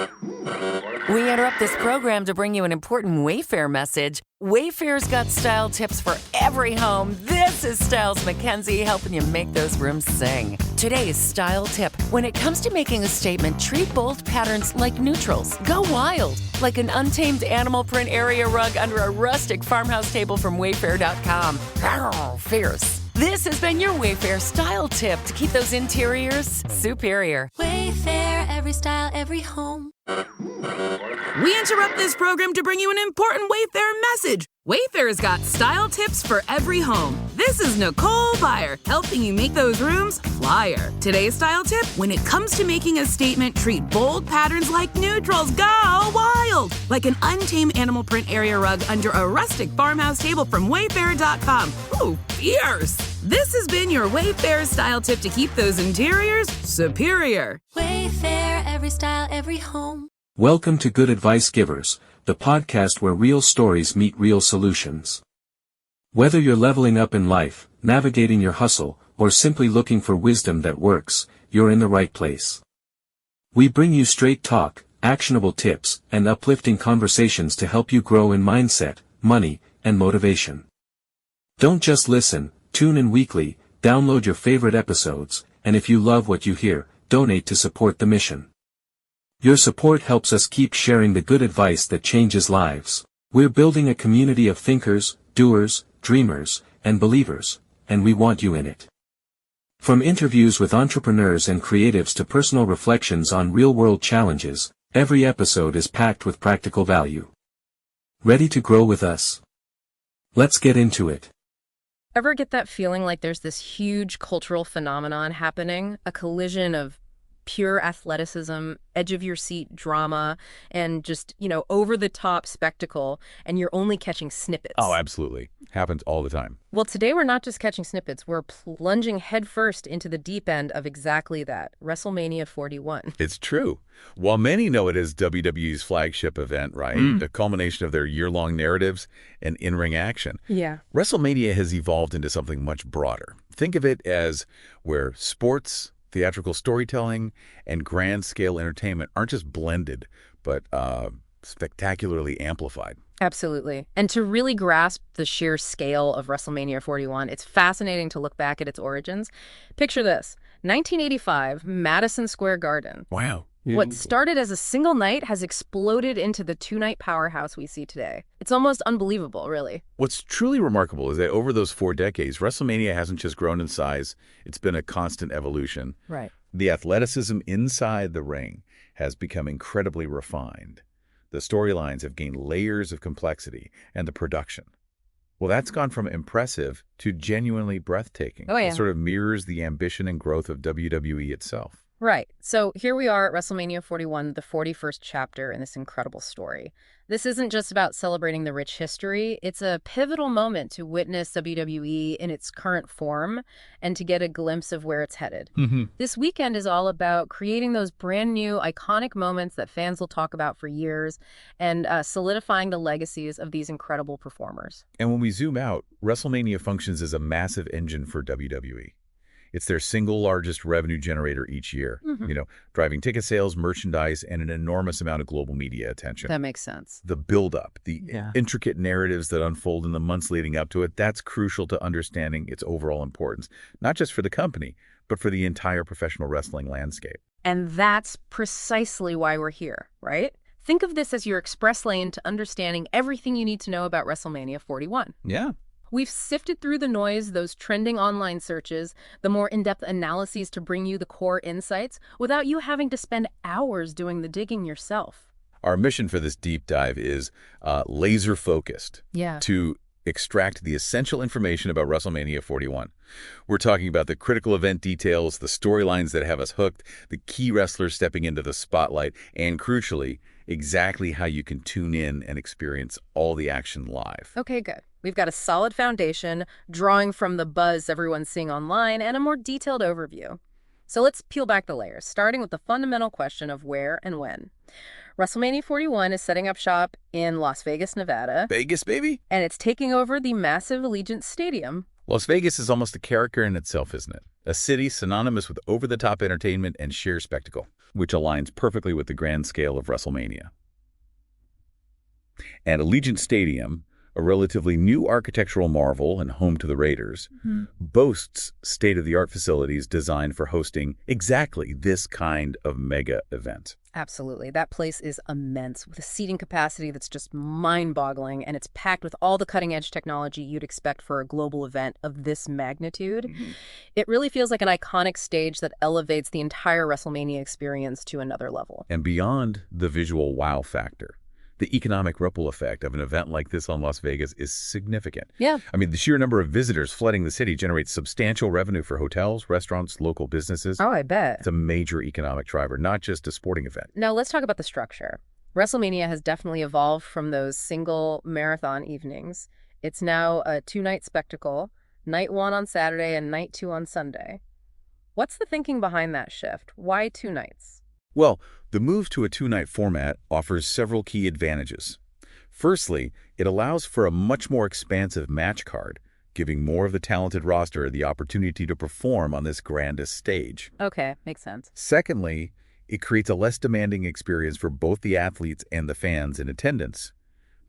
We interrupt this program to bring you an important Wayfair message. Wayfair's got style tips for every home. This is Styles McKenzie helping you make those rooms sing. Today's style tip. When it comes to making a statement, treat bold patterns like neutrals. Go wild, like an untamed animal print area rug under a rustic farmhouse table from Wayfair.com. Arr, fierce. This has been your Wayfair style tip to keep those interiors superior. Wayfair, every style, every home. We interrupt this program to bring you an important Wayfair message. Wayfair's got style tips for every home. This is Nicole Byer, helping you make those rooms flyer. Today's style tip, when it comes to making a statement, treat bold patterns like neutrals. Go wild! Like an untamed animal print area rug under a rustic farmhouse table from Wayfair.com. Ooh, fierce! This has been your Wayfair style tip to keep those interiors superior. Wayfair, every style, every home. Welcome to Good Advice Givers, the podcast where real stories meet real solutions. Whether you're leveling up in life, navigating your hustle, or simply looking for wisdom that works, you're in the right place. We bring you straight talk, actionable tips, and uplifting conversations to help you grow in mindset, money, and motivation. Don't just listen, tune in weekly, download your favorite episodes, and if you love what you hear, donate to support the mission. Your support helps us keep sharing the good advice that changes lives. We're building a community of thinkers, doers, dreamers, and believers, and we want you in it. From interviews with entrepreneurs and creatives to personal reflections on real-world challenges, every episode is packed with practical value. Ready to grow with us? Let's get into it. Ever get that feeling like there's this huge cultural phenomenon happening, a collision of pure athleticism, edge-of-your-seat drama, and just, over-the-top spectacle, and you're only catching snippets? Oh, absolutely. Happens all the time. Well, today we're not just catching snippets, we're plunging headfirst into the deep end of exactly that, WrestleMania 41. It's true. While many know it as WWE's flagship event, right? The culmination of their year-long narratives and in-ring action. Yeah. WrestleMania has evolved into something much broader. Think of it as where sports, theatrical storytelling, and grand-scale entertainment aren't just blended, but spectacularly amplified. Absolutely. And to really grasp the sheer scale of WrestleMania 41, it's fascinating to look back at its origins. Picture this. 1985, Madison Square Garden. Wow. What started as a single night has exploded into the two-night powerhouse we see today. It's almost unbelievable, really. What's truly remarkable is that over those 4 decades, WrestleMania hasn't just grown in size, it's been a constant evolution. Right. The athleticism inside the ring has become incredibly refined. The storylines have gained layers of complexity, and the production. Well, that's gone from impressive to genuinely breathtaking. Oh, yeah. It sort of mirrors the ambition and growth of WWE itself. Right. So here we are at WrestleMania 41, the 41st chapter in this incredible story. This isn't just about celebrating the rich history. It's a pivotal moment to witness WWE in its current form and to get a glimpse of where it's headed. This weekend is all about creating those brand new iconic moments that fans will talk about for years and solidifying the legacies of these incredible performers. And when we zoom out, WrestleMania functions as a massive engine for WWE. It's their single largest revenue generator each year, driving ticket sales, merchandise, and an enormous amount of global media attention. That makes sense. The build-up, the intricate narratives that unfold in the months leading up to it, that's crucial to understanding its overall importance, not just for the company, but for the entire professional wrestling landscape. And that's precisely why we're here, right? Think of this as your express lane to understanding everything you need to know about WrestleMania 41. Yeah. We've sifted through the noise, those trending online searches, the more in-depth analyses to bring you the core insights without you having to spend hours doing the digging yourself. Our mission for this deep dive is laser-focused to extract the essential information about WrestleMania 41. We're talking about the critical event details, the storylines that have us hooked, the key wrestlers stepping into the spotlight, and crucially, exactly how you can tune in and experience all the action live. Okay, good. We've got a solid foundation, drawing from the buzz everyone's seeing online, and a more detailed overview. So let's peel back the layers, starting with the fundamental question of where and when. WrestleMania 41 is setting up shop in Las Vegas, Nevada. Vegas, baby? And it's taking over the massive Allegiant Stadium. Las Vegas is almost a character in itself, isn't it? A city synonymous with over-the-top entertainment and sheer spectacle. which aligns perfectly with the grand scale of WrestleMania. And Allegiant Stadium, a relatively new architectural marvel and home to the Raiders, boasts state-of-the-art facilities designed for hosting exactly this kind of mega event. Absolutely. That place is immense with a seating capacity that's just mind-boggling, and it's packed with all the cutting-edge technology you'd expect for a global event of this magnitude. It really feels like an iconic stage that elevates the entire WrestleMania experience to another level. And beyond the visual wow factor, the economic ripple effect of an event like this on Las Vegas is significant. Yeah. I mean, the sheer number of visitors flooding the city generates substantial revenue for hotels, restaurants, local businesses. Oh, I bet. It's a major economic driver, not just a sporting event. Now, let's talk about the structure. WrestleMania has definitely evolved from those single marathon evenings. It's now a two-night spectacle, night one on Saturday and night two on Sunday. What's the thinking behind that shift? Why two nights? Well, the move to a two-night format offers several key advantages. Firstly, it allows for a much more expansive match card, giving more of the talented roster the opportunity to perform on this grandest stage. Okay, makes sense. Secondly, it creates a less demanding experience for both the athletes and the fans in attendance,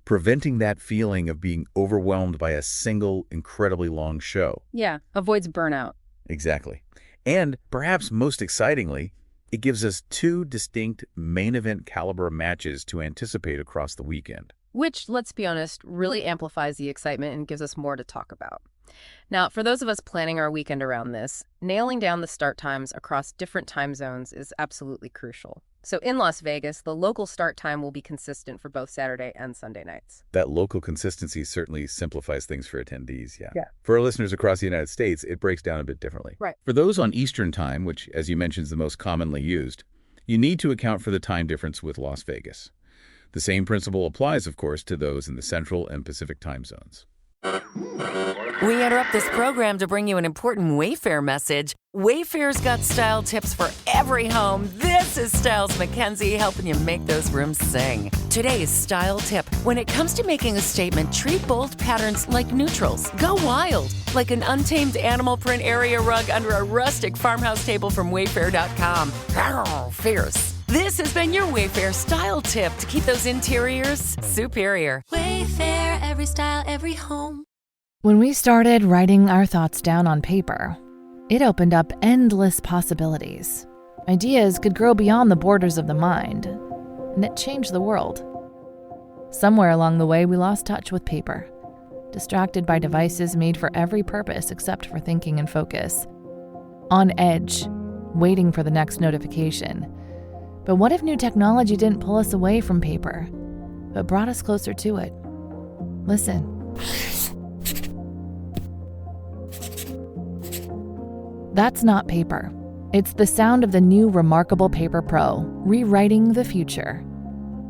preventing that feeling of being overwhelmed by a single, incredibly long show. Yeah, avoids burnout. Exactly. And perhaps most excitingly, it gives us two distinct main event caliber matches to anticipate across the weekend. Which, let's be honest, really amplifies the excitement and gives us more to talk about. Now, for those of us planning our weekend around this, nailing down the start times across different time zones is absolutely crucial. So in Las Vegas, the local start time will be consistent for both Saturday and Sunday nights. That local consistency certainly simplifies things for attendees, yeah. Yeah. For our listeners across the United States, it breaks down a bit differently. Right. For those on Eastern Time, which, as you mentioned, is the most commonly used, you need to account for the time difference with Las Vegas. The same principle applies, of course, to those in the Central and Pacific time zones. We interrupt this program to bring you an important Wayfair message. Wayfair's got style tips for every home. This is Styles McKenzie helping you make those rooms sing. Today's style tip. When it comes to making a statement, treat bold patterns like neutrals. Go wild, like an untamed animal print area rug under a rustic farmhouse table from Wayfair.com. Fierce. This has been your Wayfair style tip to keep those interiors superior. Wayfair, every style, every home. When we started writing our thoughts down on paper, it opened up endless possibilities. Ideas could grow beyond the borders of the mind, and it changed the world. Somewhere along the way, we lost touch with paper, distracted by devices made for every purpose except for thinking and focus. On edge, waiting for the next notification. But what if new technology didn't pull us away from paper, but brought us closer to it? Listen. That's not paper. It's the sound of the new Remarkable Paper Pro, rewriting the future.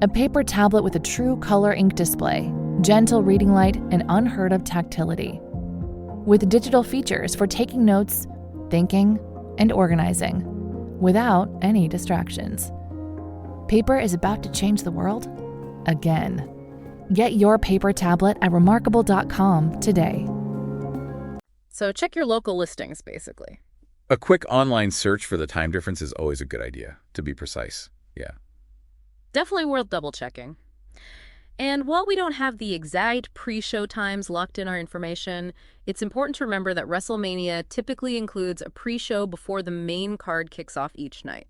A paper tablet with a true color ink display, gentle reading light, and unheard of tactility. With digital features for taking notes, thinking, and organizing, without any distractions. Paper is about to change the world again. Get your paper tablet at remarkable.com today. So check your local listings, basically. A quick online search for the time difference is always a good idea, to be precise. Yeah. Definitely worth double-checking. And while we don't have the exact pre-show times locked in our information, it's important to remember that WrestleMania typically includes a pre-show before the main card kicks off each night.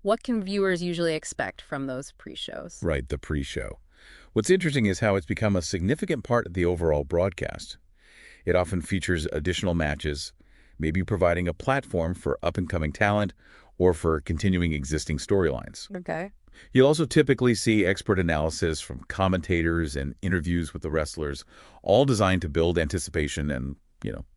What can viewers usually expect from those pre-shows? Right, the pre-show. What's interesting is how it's become a significant part of the overall broadcast. It often features additional matches, maybe providing a platform for up-and-coming talent or for continuing existing storylines. Okay. You'll also typically see expert analysis from commentators and interviews with the wrestlers, all designed to build anticipation and,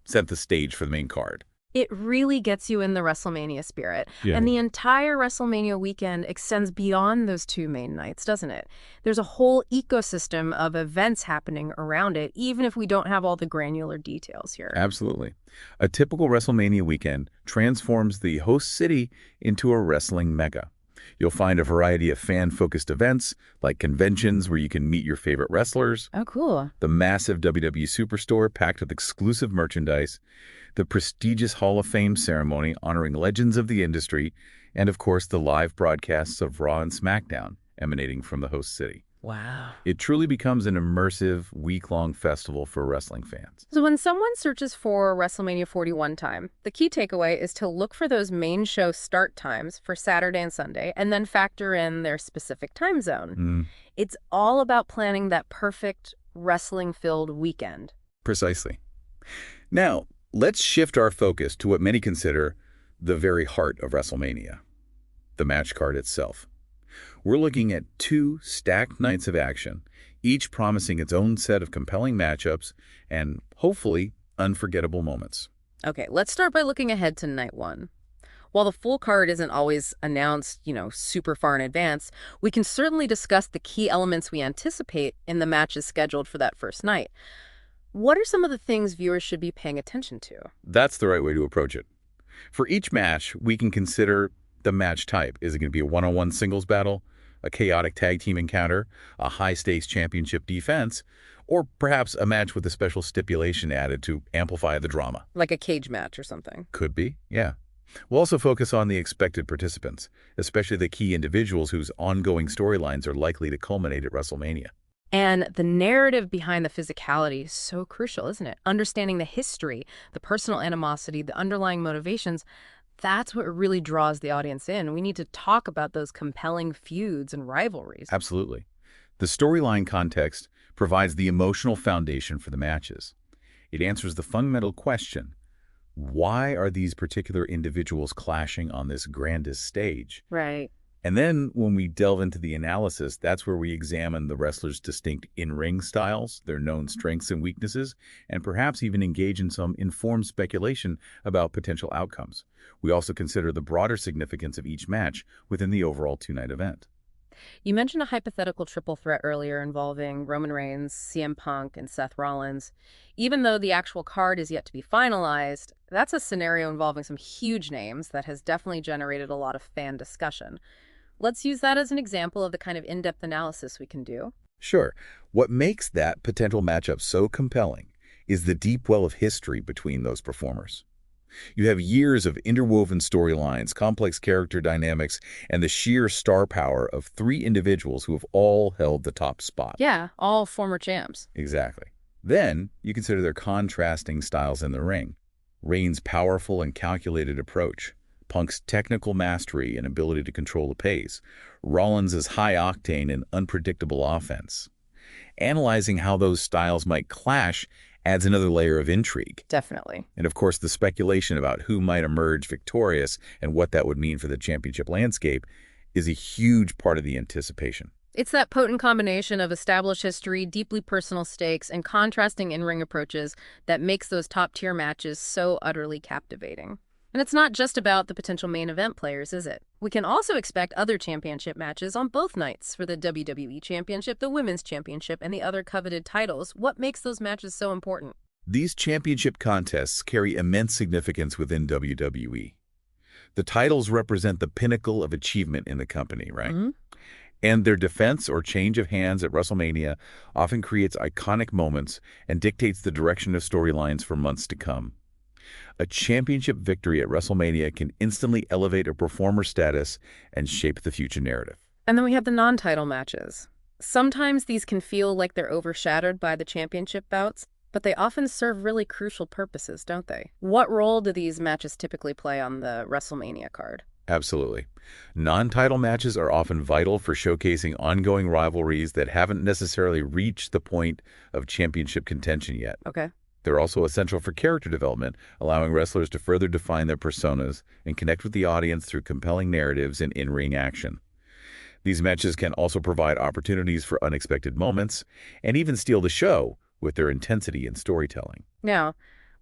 set the stage for the main card. It really gets you in the WrestleMania spirit. Yeah. And the entire WrestleMania weekend extends beyond those two main nights, doesn't it? There's a whole ecosystem of events happening around it, even if we don't have all the granular details here. Absolutely. A typical WrestleMania weekend transforms the host city into a wrestling mecca. You'll find a variety of fan-focused events, like conventions where you can meet your favorite wrestlers. Oh, cool. The massive WWE Superstore packed with exclusive merchandise. the prestigious Hall of Fame ceremony honoring legends of the industry, and of course the live broadcasts of Raw and SmackDown emanating from the host city. Wow. It truly becomes an immersive, week-long festival for wrestling fans. So when someone searches for WrestleMania 41 time, the key takeaway is to look for those main show start times for Saturday and Sunday, and then factor in their specific time zone. It's all about planning that perfect wrestling-filled weekend. Precisely. Now, let's shift our focus to what many consider the very heart of WrestleMania, the match card itself. We're looking at 2 stacked nights of action, each promising its own set of compelling matchups and, hopefully, unforgettable moments. Okay, let's start by looking ahead to night 1. While the full card isn't always announced, super far in advance, we can certainly discuss the key elements we anticipate in the matches scheduled for that first night. What are some of the things viewers should be paying attention to? That's the right way to approach it. For each match, we can consider the match type. Is it going to be a one-on-one singles battle, a chaotic tag team encounter, a high-stakes championship defense, or perhaps a match with a special stipulation added to amplify the drama? Like a cage match or something. Could be, yeah. We'll also focus on the expected participants, especially the key individuals whose ongoing storylines are likely to culminate at WrestleMania. And the narrative behind the physicality is so crucial, isn't it? Understanding the history, the personal animosity, the underlying motivations, that's what really draws the audience in. We need to talk about those compelling feuds and rivalries. Absolutely. The storyline context provides the emotional foundation for the matches. It answers the fundamental question, why are these particular individuals clashing on this grandest stage? Right. And then when we delve into the analysis, that's where we examine the wrestlers' distinct in-ring styles, their known strengths and weaknesses, and perhaps even engage in some informed speculation about potential outcomes. We also consider the broader significance of each match within the overall 2-night event. You mentioned a hypothetical triple threat earlier involving Roman Reigns, CM Punk, and Seth Rollins. Even though the actual card is yet to be finalized, that's a scenario involving some huge names that has definitely generated a lot of fan discussion. Let's use that as an example of the kind of in-depth analysis we can do. Sure. What makes that potential matchup so compelling is the deep well of history between those performers. You have years of interwoven storylines, complex character dynamics, and the sheer star power of 3 individuals who have all held the top spot. Yeah, all former champs. Exactly. Then you consider their contrasting styles in the ring. Reigns' powerful and calculated approach, Punk's technical mastery and ability to control the pace, Rollins' high-octane and unpredictable offense. Analyzing how those styles might clash adds another layer of intrigue. Definitely. And of course, the speculation about who might emerge victorious and what that would mean for the championship landscape is a huge part of the anticipation. It's that potent combination of established history, deeply personal stakes, and contrasting in-ring approaches that makes those top-tier matches so utterly captivating. And it's not just about the potential main event players, is it? We can also expect other championship matches on both nights for the WWE Championship, the Women's Championship, and the other coveted titles. What makes those matches so important? These championship contests carry immense significance within WWE. The titles represent the pinnacle of achievement in the company, right? Mm-hmm. And their defense or change of hands at WrestleMania often creates iconic moments and dictates the direction of storylines for months to come. A championship victory at WrestleMania can instantly elevate a performer's status and shape the future narrative. And then we have the non-title matches. Sometimes these can feel like they're overshadowed by the championship bouts, but they often serve really crucial purposes, don't they? What role do these matches typically play on the WrestleMania card? Absolutely. Non-title matches are often vital for showcasing ongoing rivalries that haven't necessarily reached the point of championship contention yet. Okay. They're also essential for character development, allowing wrestlers to further define their personas and connect with the audience through compelling narratives and in-ring action. These matches can also provide opportunities for unexpected moments and even steal the show with their intensity and storytelling. Now,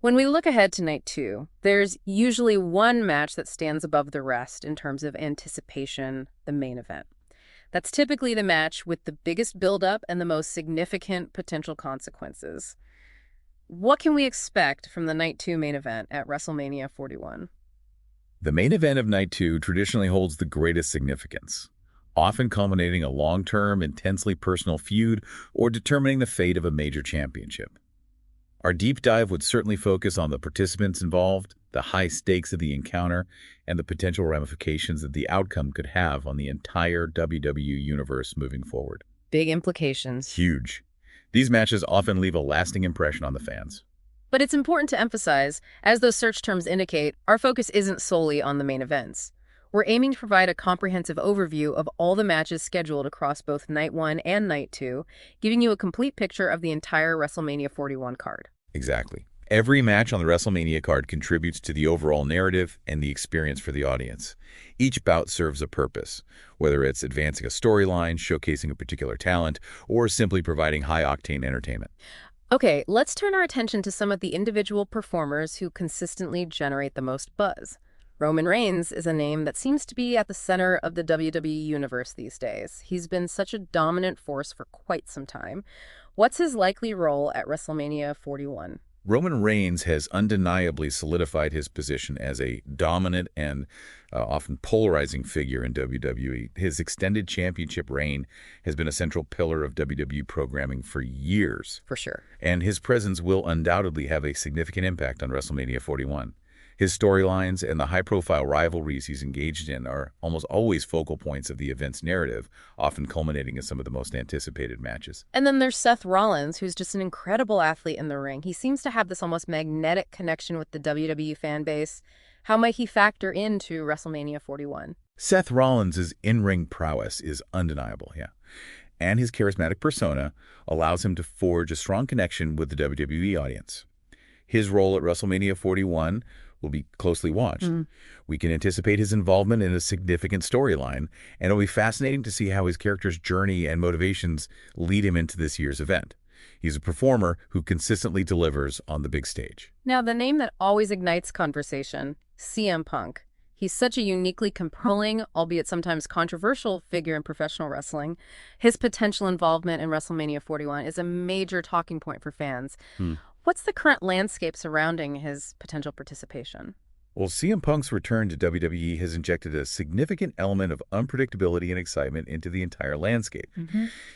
when we look ahead to night 2, there's usually one match that stands above the rest in terms of anticipation, the main event. That's typically the match with the biggest build-up and the most significant potential consequences. What can we expect from the Night 2 main event at WrestleMania 41? The main event of Night 2 traditionally holds the greatest significance, often culminating a long-term, intensely personal feud or determining the fate of a major championship. Our deep dive would certainly focus on the participants involved, the high stakes of the encounter, and the potential ramifications that the outcome could have on the entire WWE universe moving forward. Big implications. Huge. These matches often leave a lasting impression on the fans. But it's important to emphasize, as those search terms indicate, our focus isn't solely on the main events. We're aiming to provide a comprehensive overview of all the matches scheduled across both Night 1 and Night 2, giving you a complete picture of the entire WrestleMania 41 card. Exactly. Every match on the WrestleMania card contributes to the overall narrative and the experience for the audience. Each bout serves a purpose, whether it's advancing a storyline, showcasing a particular talent, or simply providing high-octane entertainment. Okay, let's turn our attention to some of the individual performers who consistently generate the most buzz. Roman Reigns is a name that seems to be at the center of the WWE universe these days. He's been such a dominant force for quite some time. What's his likely role at WrestleMania 41? Roman Reigns has undeniably solidified his position as a dominant and often polarizing figure in WWE. His extended championship reign has been a central pillar of WWE programming for years. For sure. And his presence will undoubtedly have a significant impact on WrestleMania 41. His storylines and the high-profile rivalries he's engaged in are almost always focal points of the event's narrative, often culminating in some of the most anticipated matches. And then there's Seth Rollins, who's just an incredible athlete in the ring. He seems to have this almost magnetic connection with the WWE fan base. How might he factor into WrestleMania 41? Seth Rollins' in-ring prowess is undeniable, and his charismatic persona allows him to forge a strong connection with the WWE audience. His role at WrestleMania 41 will be closely watched. We can anticipate his involvement in a significant storyline, and it'll be fascinating to see how his character's journey and motivations lead him into this year's event. He's a performer who consistently delivers on the big stage. Now, the name that always ignites conversation, CM Punk. He's such a uniquely compelling, albeit sometimes controversial, figure in professional wrestling. His potential involvement in WrestleMania 41 is a major talking point for fans. What's the current landscape surrounding his potential participation? Well, CM Punk's return to WWE has injected a significant element of unpredictability and excitement into the entire landscape.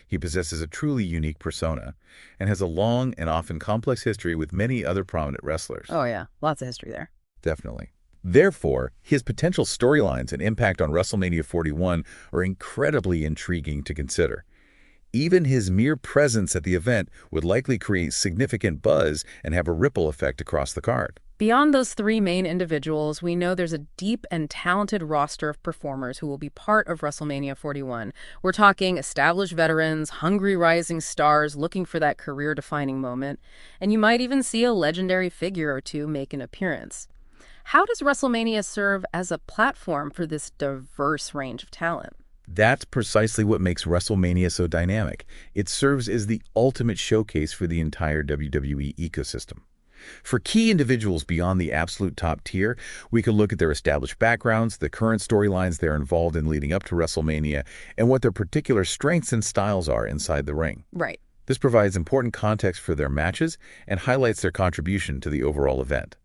He possesses a truly unique persona and has a long and often complex history with many other prominent wrestlers. Oh, yeah. Lots of history there. Definitely. Therefore, his potential storylines and impact on WrestleMania 41 are incredibly intriguing to consider. Even his mere presence at the event would likely create significant buzz and have a ripple effect across the card. Beyond those three main individuals, we know there's a deep and talented roster of performers who will be part of WrestleMania 41. We're talking established veterans, hungry rising stars looking for that career-defining moment, and you might even see a legendary figure or two make an appearance. How does WrestleMania serve as a platform for this diverse range of talent? That's precisely what makes WrestleMania so dynamic. It serves as the ultimate showcase for the entire WWE ecosystem. For key individuals beyond the absolute top tier, we can look at their established backgrounds, the current storylines they're involved in leading up to WrestleMania, and what their particular strengths and styles are inside the ring. Right. This provides important context for their matches and highlights their contribution to the overall event.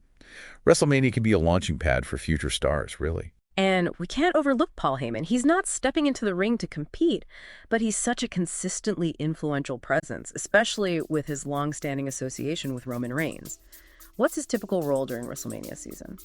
WrestleMania can be a launching pad for future stars, really. And we can't overlook Paul Heyman. He's not stepping into the ring to compete, but he's such a consistently influential presence, especially with his long-standing association with Roman Reigns. What's his typical role during WrestleMania season?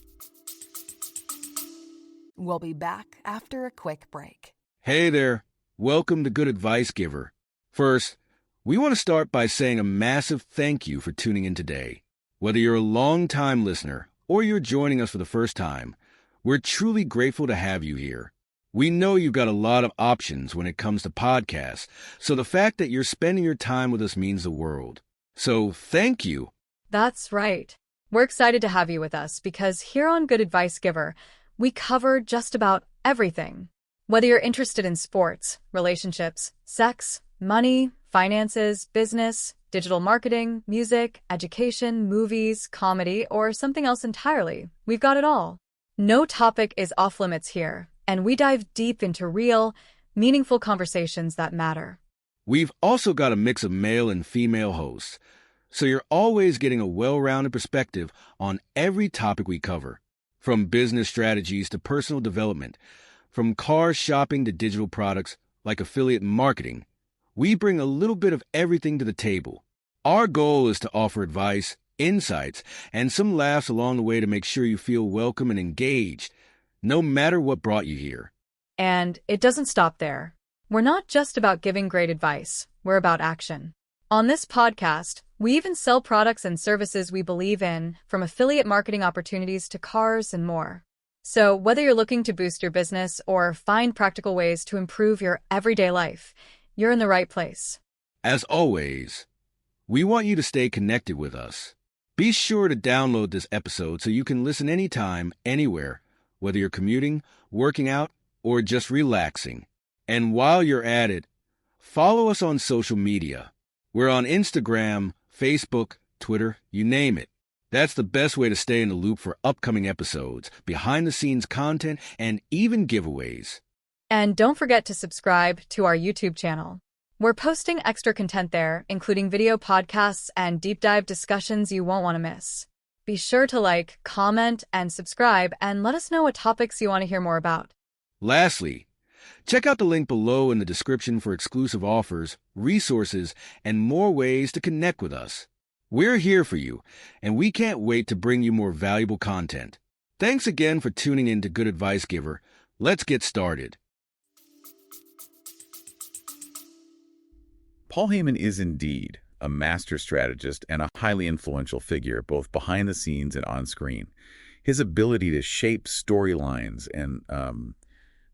We'll be back after a quick break. Hey there. Welcome to Good Advice Giver. First, we want to start by saying a massive thank you for tuning in today. Whether you're a long-time listener or you're joining us for the first time, we're truly grateful to have you here. We know you've got a lot of options when it comes to podcasts, so the fact that you're spending your time with us means the world. So thank you. That's right. We're excited to have you with us because here on Good Advice Giver, we cover just about everything. Whether you're interested in sports, relationships, sex, money, finances, business, digital marketing, music, education, movies, comedy, or something else entirely, we've got it all. No topic is off limits here, and we dive deep into real, meaningful conversations that matter. We've also got a mix of male and female hosts, so you're always getting a well-rounded perspective on every topic we cover, from business strategies to personal development, from car shopping to digital products like affiliate marketing. We bring a little bit of everything to the table. Our goal is to offer advice insights, and some laughs along the way to make sure you feel welcome and engaged, no matter what brought you here. And it doesn't stop there. We're not just about giving great advice, we're about action. On this podcast, we even sell products and services we believe in, from affiliate marketing opportunities to cars and more. So whether you're looking to boost your business or find practical ways to improve your everyday life, you're in the right place. As always, we want you to stay connected with us. Be sure to download this episode so you can listen anytime, anywhere, whether you're commuting, working out, or just relaxing. And while you're at it, follow us on social media. We're on Instagram, Facebook, Twitter, you name it. That's the best way to stay in the loop for upcoming episodes, behind-the-scenes content, and even giveaways. And don't forget to subscribe to our YouTube channel. We're posting extra content there, including video podcasts and deep dive discussions you won't want to miss. Be sure to like, comment, and subscribe, and let us know what topics you want to hear more about. Lastly, check out the link below in the description for exclusive offers, resources, and more ways to connect with us. We're here for you, and we can't wait to bring you more valuable content. Thanks again for tuning in to Good Advice Giver. Let's get started. Paul Heyman is indeed a master strategist and a highly influential figure, both behind the scenes and on screen. His ability to shape storylines and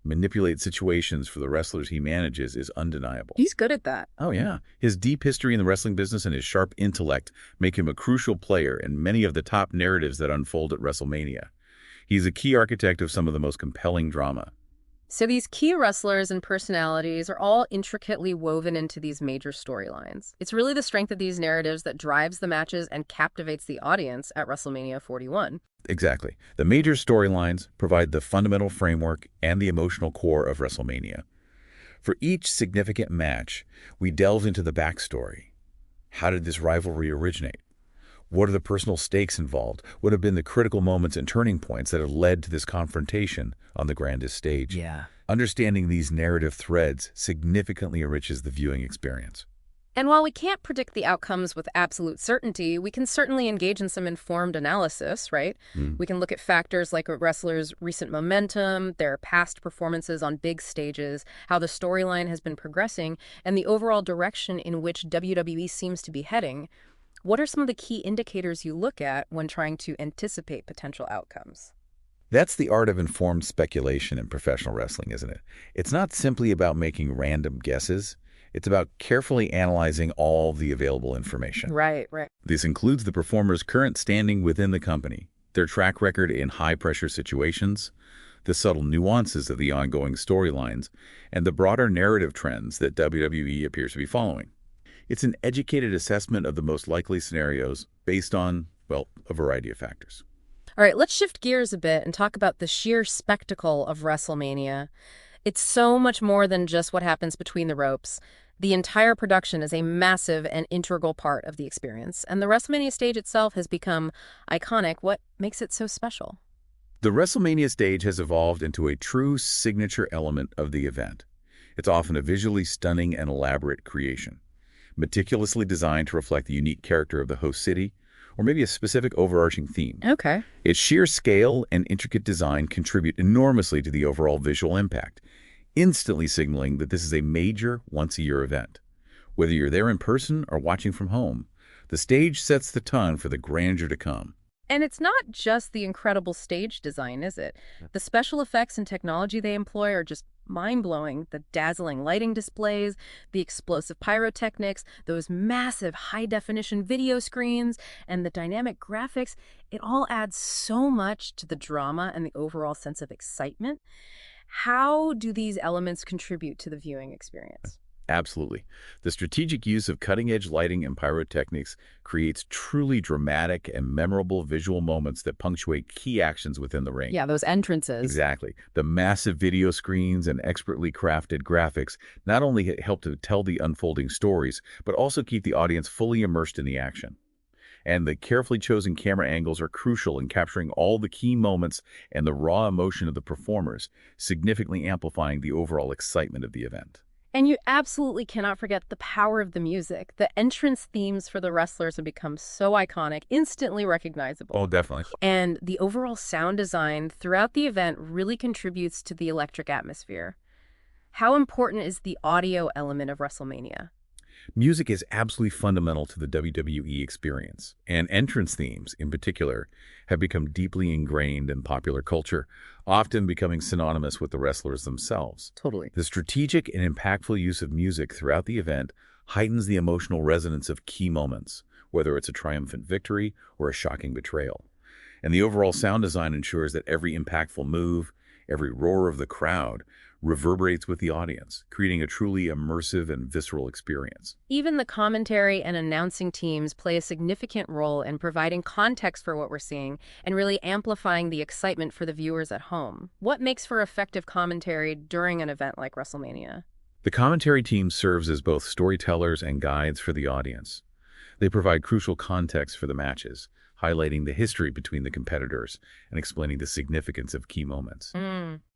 manipulate situations for the wrestlers he manages is undeniable. He's good at that. Oh, yeah. His deep history in the wrestling business and his sharp intellect make him a crucial player in many of the top narratives that unfold at WrestleMania. He's a key architect of some of the most compelling drama. So these key wrestlers and personalities are all intricately woven into these major storylines. It's really the strength of these narratives that drives the matches and captivates the audience at WrestleMania 41. Exactly. The major storylines provide the fundamental framework and the emotional core of WrestleMania. For each significant match, we delve into the backstory. How did this rivalry originate? What are the personal stakes involved? What have been the critical moments and turning points that have led to this confrontation on the grandest stage? Yeah. Understanding these narrative threads significantly enriches the viewing experience. And while we can't predict the outcomes with absolute certainty, we can certainly engage in some informed analysis, right? We can look at factors like a wrestler's recent momentum, their past performances on big stages, how the storyline has been progressing, and the overall direction in which WWE seems to be heading. What are some of the key indicators you look at when trying to anticipate potential outcomes? That's the art of informed speculation in professional wrestling, isn't it? It's not simply about making random guesses. It's about carefully analyzing all the available information. Right. This includes the performer's current standing within the company, their track record in high-pressure situations, the subtle nuances of the ongoing storylines, and the broader narrative trends that WWE appears to be following. It's an educated assessment of the most likely scenarios based on, well, a variety of factors. All right, let's shift gears a bit and talk about the sheer spectacle of WrestleMania. It's so much more than just what happens between the ropes. The entire production is a massive and integral part of the experience, and the WrestleMania stage itself has become iconic. What makes it so special? The WrestleMania stage has evolved into a true signature element of the event. It's often a visually stunning and elaborate creation, meticulously designed to reflect the unique character of the host city, or maybe a specific overarching theme. Okay. Its sheer scale and intricate design contribute enormously to the overall visual impact, instantly signaling that this is a major, once-a-year event. Whether you're there in person or watching from home, the stage sets the tone for the grandeur to come. And it's not just the incredible stage design, is it? The special effects and technology they employ are just mind-blowing. The dazzling lighting displays, the explosive pyrotechnics, those massive high-definition video screens, and the dynamic graphics, it all adds so much to the drama and the overall sense of excitement. How do these elements contribute to the viewing experience? Absolutely. The strategic use of cutting-edge lighting and pyrotechnics creates truly dramatic and memorable visual moments that punctuate key actions within the ring. Yeah, those entrances. Exactly. The massive video screens and expertly crafted graphics not only help to tell the unfolding stories, but also keep the audience fully immersed in the action. And the carefully chosen camera angles are crucial in capturing all the key moments and the raw emotion of the performers, significantly amplifying the overall excitement of the event. And you absolutely cannot forget the power of the music. The entrance themes for the wrestlers have become so iconic, instantly recognizable. Oh, definitely. And the overall sound design throughout the event really contributes to the electric atmosphere. How important is the audio element of WrestleMania? Music is absolutely fundamental to the WWE experience, and entrance themes, in particular, have become deeply ingrained in popular culture, often becoming synonymous with the wrestlers themselves. Totally. The strategic and impactful use of music throughout the event heightens the emotional resonance of key moments, whether it's a triumphant victory or a shocking betrayal. And the overall sound design ensures that every impactful move, every roar of the crowd, reverberates with the audience, creating a truly immersive and visceral experience. Even the commentary and announcing teams play a significant role in providing context for what we're seeing and really amplifying the excitement for the viewers at home. What makes for effective commentary during an event like WrestleMania? The commentary team serves as both storytellers and guides for the audience. They provide crucial context for the matches, highlighting the history between the competitors and explaining the significance of key moments.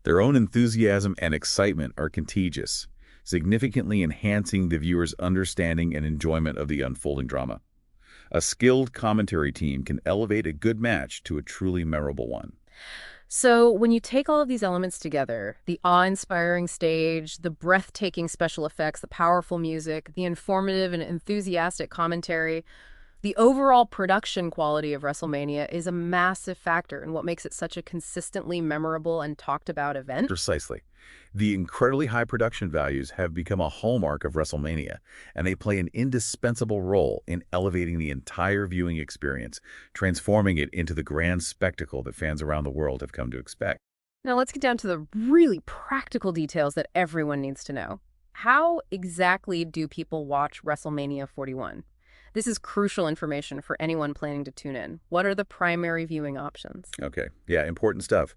Their own enthusiasm and excitement are contagious, significantly enhancing the viewer's understanding and enjoyment of the unfolding drama. A skilled commentary team can elevate a good match to a truly memorable one. So when you take all of these elements together, the awe-inspiring stage, the breathtaking special effects, the powerful music, the informative and enthusiastic commentary, the overall production quality of WrestleMania is a massive factor in what makes it such a consistently memorable and talked about event. Precisely. The incredibly high production values have become a hallmark of WrestleMania, and they play an indispensable role in elevating the entire viewing experience, transforming it into the grand spectacle that fans around the world have come to expect. Now let's get down to the really practical details that everyone needs to know. How exactly do people watch WrestleMania 41? This is crucial information for anyone planning to tune in. What are the primary viewing options? Okay, yeah, important stuff.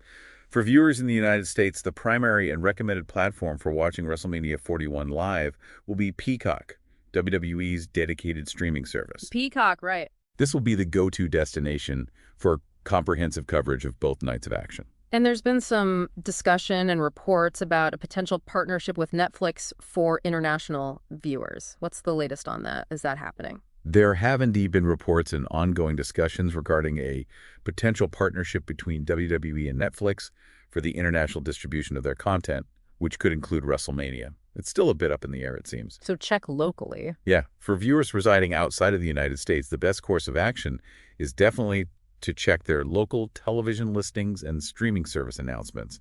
For viewers in the United States, the primary and recommended platform for watching WrestleMania 41 live will be Peacock, WWE's dedicated streaming service. Peacock, right. This will be the go-to destination for comprehensive coverage of both nights of action. And there's been some discussion and reports about a potential partnership with Netflix for international viewers. What's the latest on that? Is that happening? There have indeed been reports and ongoing discussions regarding a potential partnership between WWE and Netflix for the international distribution of their content, which could include WrestleMania. It's still a bit up in the air, it seems. So check locally. Yeah. For viewers residing outside of the United States, the best course of action is definitely to check their local television listings and streaming service announcements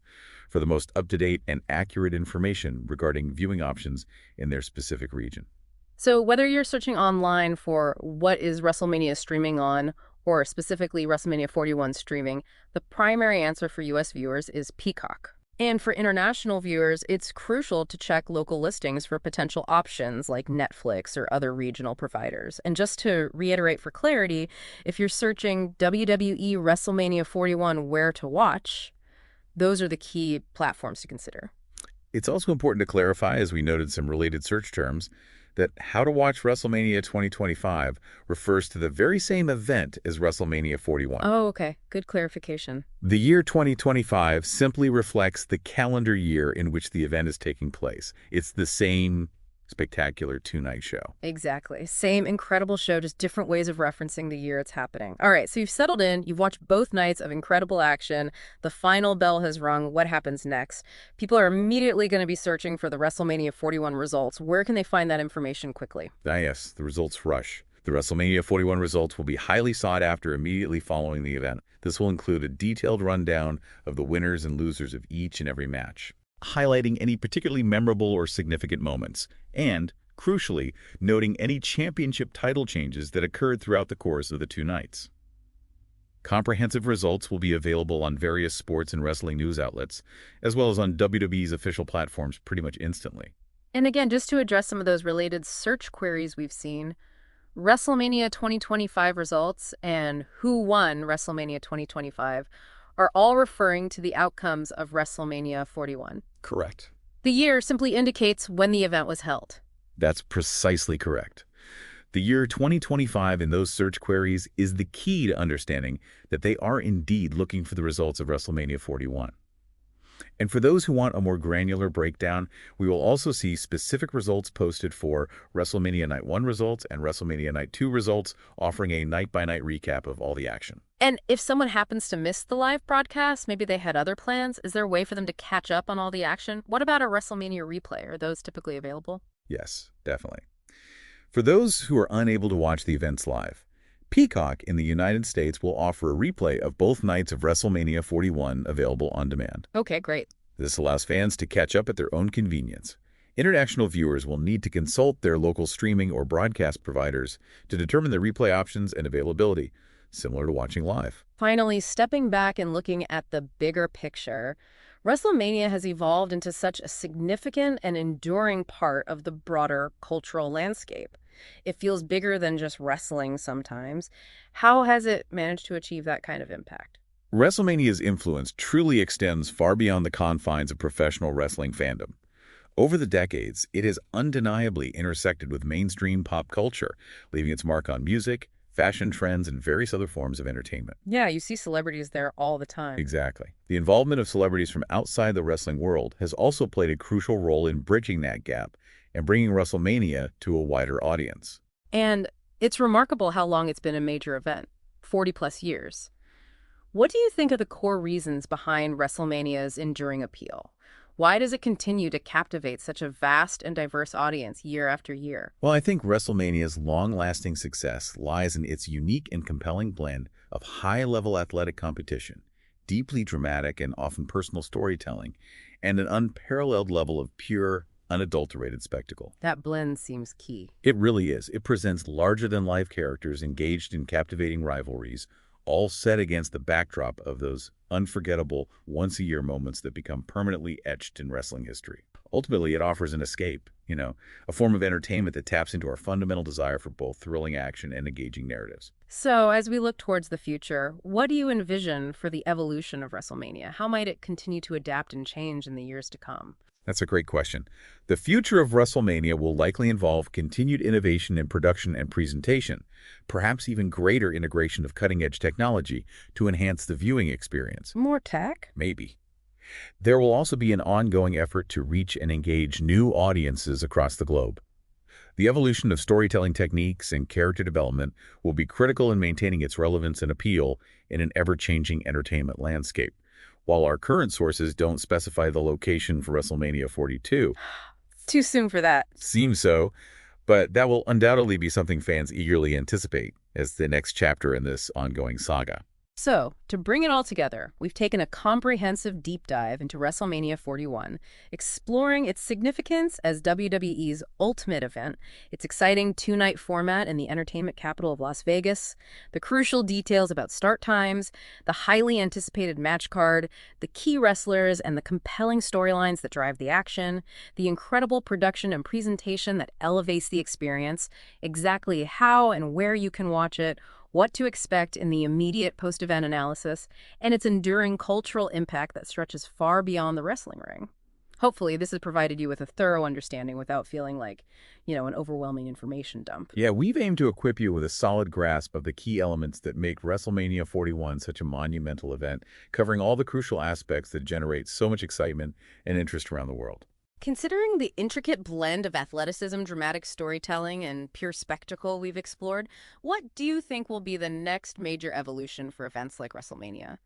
for the most up-to-date and accurate information regarding viewing options in their specific region. So whether you're searching online for what is WrestleMania streaming on, or specifically WrestleMania 41 streaming, the primary answer for U.S. viewers is Peacock. And for international viewers, it's crucial to check local listings for potential options like Netflix or other regional providers. And just to reiterate for clarity, if you're searching WWE WrestleMania 41 where to watch, those are the key platforms to consider. It's also important to clarify, as we noted some related search terms, that how to watch WrestleMania 2025 refers to the very same event as WrestleMania 41. Oh, okay. Good clarification. The year 2025 simply reflects the calendar year in which the event is taking place. It's the same spectacular two-night show. Exactly. Same incredible show, just different ways of referencing the year it's happening. All right, so you've settled in, you've watched both nights of incredible action, the final bell has rung, what happens next? People are immediately going to be searching for the WrestleMania 41 results. Where can they find that information quickly? Yes, the results rush. The WrestleMania 41 results will be highly sought after immediately following the event. This will include a detailed rundown of the winners and losers of each and every match, highlighting any particularly memorable or significant moments, and, crucially, noting any championship title changes that occurred throughout the course of the two nights. Comprehensive results will be available on various sports and wrestling news outlets, as well as on WWE's official platforms pretty much instantly. And again, just to address some of those related search queries we've seen, WrestleMania 2025 results and who won WrestleMania 2025 are all referring to the outcomes of WrestleMania 41. Correct. The year simply indicates when the event was held. That's precisely correct. The year 2025 in those search queries is the key to understanding that they are indeed looking for the results of WrestleMania 41. And for those who want a more granular breakdown, we will also see specific results posted for WrestleMania Night 1 results and WrestleMania Night 2 results, offering a night-by-night recap of all the action. And if someone happens to miss the live broadcast, maybe they had other plans, is there a way for them to catch up on all the action? What about a WrestleMania replay? Are those typically available? Yes, definitely. For those who are unable to watch the events live, Peacock in the United States will offer a replay of both nights of WrestleMania 41 available on demand. Okay, great. This allows fans to catch up at their own convenience. International viewers will need to consult their local streaming or broadcast providers to determine the replay options and availability, similar to watching live. Finally, stepping back and looking at the bigger picture, WrestleMania has evolved into such a significant and enduring part of the broader cultural landscape. It feels bigger than just wrestling sometimes. How has it managed to achieve that kind of impact? WrestleMania's influence truly extends far beyond the confines of professional wrestling fandom. Over the decades, it has undeniably intersected with mainstream pop culture, leaving its mark on music, fashion trends, and various other forms of entertainment. Yeah, you see celebrities there all the time. Exactly. The involvement of celebrities from outside the wrestling world has also played a crucial role in bridging that gap and bringing WrestleMania to a wider audience. And it's remarkable how long it's been a major event, 40-plus years. What do you think are the core reasons behind WrestleMania's enduring appeal? Why does it continue to captivate such a vast and diverse audience year after year? Well, I think WrestleMania's long-lasting success lies in its unique and compelling blend of high-level athletic competition, deeply dramatic and often personal storytelling, and an unparalleled level of pure, unadulterated spectacle. That blend seems key. It really is. It presents larger-than-life characters engaged in captivating rivalries, all set against the backdrop of those unforgettable once-a-year moments that become permanently etched in wrestling history. Ultimately, it offers an escape, a form of entertainment that taps into our fundamental desire for both thrilling action and engaging narratives. So, as we look towards the future, what do you envision for the evolution of WrestleMania? How might it continue to adapt and change in the years to come? That's a great question. The future of WrestleMania will likely involve continued innovation in production and presentation, perhaps even greater integration of cutting-edge technology to enhance the viewing experience. More tech? Maybe. There will also be an ongoing effort to reach and engage new audiences across the globe. The evolution of storytelling techniques and character development will be critical in maintaining its relevance and appeal in an ever-changing entertainment landscape. While our current sources don't specify the location for WrestleMania 42. Too soon for that. Seems so, but that will undoubtedly be something fans eagerly anticipate as the next chapter in this ongoing saga. So, to bring it all together, we've taken a comprehensive deep dive into WrestleMania 41, exploring its significance as WWE's ultimate event, its exciting two-night format in the entertainment capital of Las Vegas, the crucial details about start times, the highly anticipated match card, the key wrestlers and the compelling storylines that drive the action, the incredible production and presentation that elevates the experience, exactly how and where you can watch it, what to expect in the immediate post-event analysis, and its enduring cultural impact that stretches far beyond the wrestling ring. Hopefully, this has provided you with a thorough understanding without feeling like, an overwhelming information dump. Yeah, we've aimed to equip you with a solid grasp of the key elements that make WrestleMania 41 such a monumental event, covering all the crucial aspects that generate so much excitement and interest around the world. Considering the intricate blend of athleticism, dramatic storytelling, and pure spectacle we've explored, what do you think will be the next major evolution for events like WrestleMania?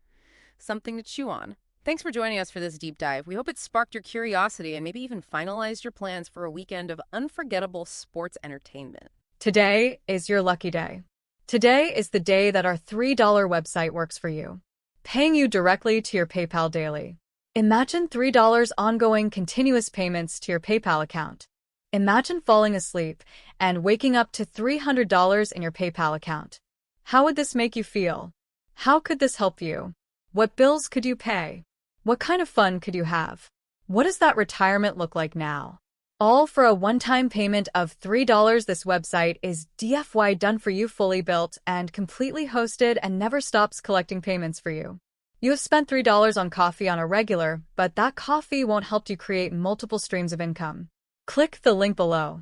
Something to chew on. Thanks for joining us for this deep dive. We hope it sparked your curiosity and maybe even finalized your plans for a weekend of unforgettable sports entertainment. Today is your lucky day. Today is the day that our $3 website works for you, paying you directly to your PayPal daily. Imagine $3 ongoing continuous payments to your PayPal account. Imagine falling asleep and waking up to $300 in your PayPal account. How would this make you feel? How could this help you? What bills could you pay? What kind of fun could you have? What does that retirement look like now? All for a one-time payment of $3. This website is DFY done for you, fully built and completely hosted, and never stops collecting payments for you. You have spent $3 on coffee on a regular, but that coffee won't help you create multiple streams of income. Click the link below.